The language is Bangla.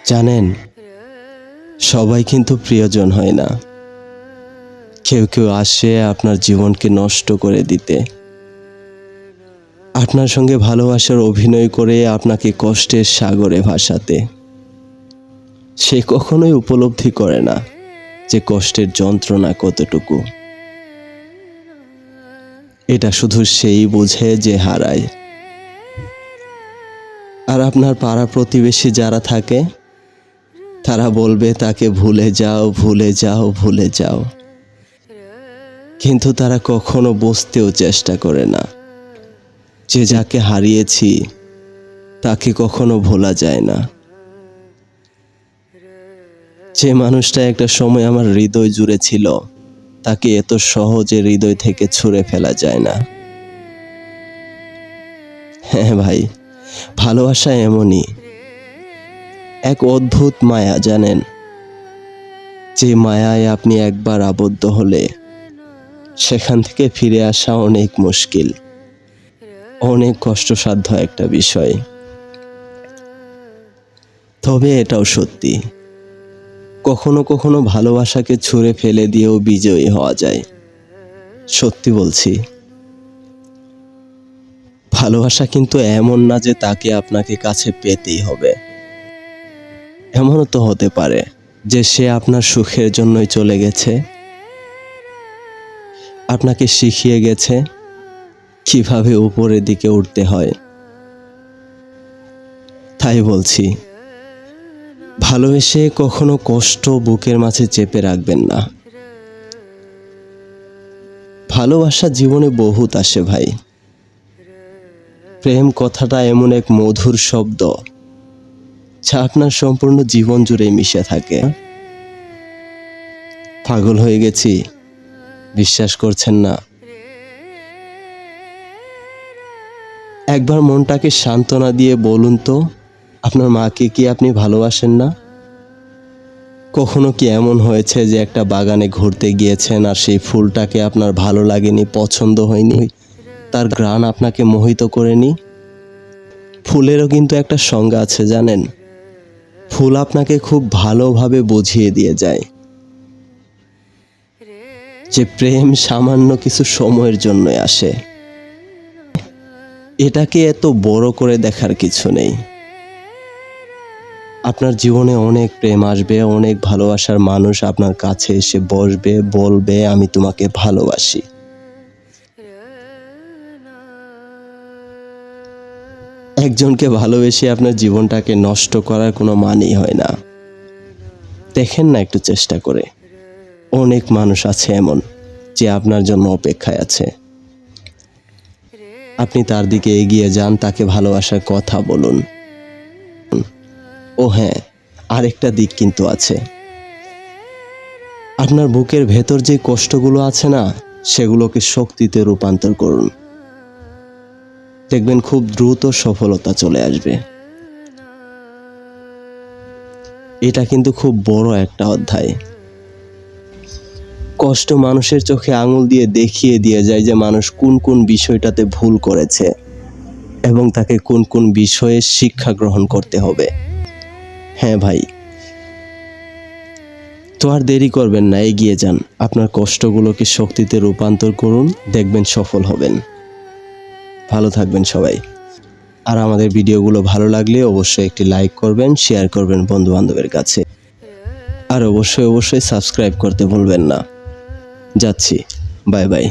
জানেন, সবাই কিন্তু প্রিয়জন হয় না। কেউ কেউ আসে আপনার জীবনকে নষ্ট করে দিতে, আপনার সঙ্গে ভালোবাসার অভিনয় করে আপনাকে কষ্টের সাগরে ভাসাতে। সে কখনোই উপলব্ধি করে না যে কষ্টের যন্ত্রণা কতটুকু। এটা শুধু সেই বোঝে যে হারায়। আর আপনার পাড়া প্রতিবেশী যারা থাকে, তারা বলবে তাকে ভুলে যাও, ভুলে যাও, ভুলে যাও। কিন্তু তারা কখনো বুঝতেও চেষ্টা করে না যে যাকে হারিয়েছি তাকে কখনো ভোলা যায় না। যে মানুষটা একটা সময় আমার হৃদয় জুড়ে ছিল, তাকে এত সহজে হৃদয় থেকে ছুঁড়ে ফেলা যায় না। হ্যাঁ ভাই, ভালোবাসা এমনই এক অদ্ভুত মায়া, জানেন, যে মায়ায় আপনি একবার আবদ্ধ হলে সেখান থেকে ফিরে আসা অনেক মুশকিল, অনেক কষ্টসাধ্য একটা বিষয়। তবে এটাও সত্যি, কখনো কখনো ভালোবাসাকে ছুঁড়ে ফেলে দিয়েও বিজয়ী হওয়া যায়। সত্যি বলছি, ভালোবাসা কিন্তু এমন না যে তাকে আপনাকে কাছে পেতেই হবে। এমনও তো হতে পারে যে সে আপনার সুখের জন্যই চলে গেছে, আপনাকে শিখিয়ে গেছে কিভাবে উপরের দিকে উঠতে হয়। তাই বলছি, ভালোবেসে কখনো কষ্ট বুকের মাঝে চেপে রাখবেন না। ভালোবাসা জীবনে বহুত আসে ভাই। প্রেম কথাটা এমন এক মধুর শব্দ যা আপনার সম্পূর্ণ জীবন জুড়ে মিশে থাকে। পাগল হয়ে গেছি, বিশ্বাস করছেন না? একবার মনটাকে সান্ত্বনা দিয়ে বলুন তো, আপনার মাকে কি আপনি ভালোবাসেন না? কখনো কি এমন হয়েছে যে একটা বাগানে ঘুরতে গিয়েছেন আর সেই ফুলটাকে আপনার ভালো লাগেনি, পছন্দ হয়নি, তার ঘ্রাণ আপনাকে মোহিত করেনি? ফুলেরও কিন্তু একটা সংজ্ঞা আছে, জানেন? ফুল আপনাকে খুব ভালোভাবে বুঝিয়ে দিয়ে যায় যে প্রেম সামান্য কিছু সময়ের জন্যই আসে। এটাকে এত বড় করে দেখার কিছু নেই। আপনার জীবনে অনেক প্রেম আসবে, অনেক ভালোবাসার মানুষ আপনার কাছে এসে বসবে, বলবে আমি তোমাকে ভালোবাসি। একজনকে ভালোবেসে আপনার জীবনটাকে নষ্ট করার কোনো মানেই হয় না। দেখেন না একটু চেষ্টা করে, অনেক মানুষ আছে এমন যে আপনার জন্য অপেক্ষায় আছে। আপনি তার দিকে এগিয়ে যান, তাকে ভালোবাসার কথা বলুন। ও হ্যাঁ, আরেকটা দিক কিন্তু আছে। আপনার বুকের ভেতর যে কষ্টগুলো আছে না, সেগুলোকে শক্তিতে রূপান্তর করুন। দেখবেন খুব দ্রুত সফলতা চলে আসবে। এটা কিন্তু খুব বড় একটা অধ্যায়। কষ্ট মানুষের চোখে আঙুল দিয়ে দেখিয়ে দিয়ে যায় যে মানুষ কোন কোন বিষয়টাতে ভুল করেছে এবং তাকে কোন কোন বিষয়ে শিক্ষা গ্রহণ করতে হবে। হ্যাঁ ভাই, তো আর দেরি করবেন না, এগিয়ে যান। আপনার কষ্টগুলোকে শক্তিতে রূপান্তর করুন, দেখবেন সফল হবেন। ভালো থাকবেন সবাই। আর আমাদের ভিডিওগুলো ভালো লাগলে অবশ্যই একটি লাইক করবেন, শেয়ার করবেন বন্ধু বান্ধবের কাছে। আর অবশ্যই সাবস্ক্রাইব করতে ভুলবেন না। যাচ্ছি, বাই বাই।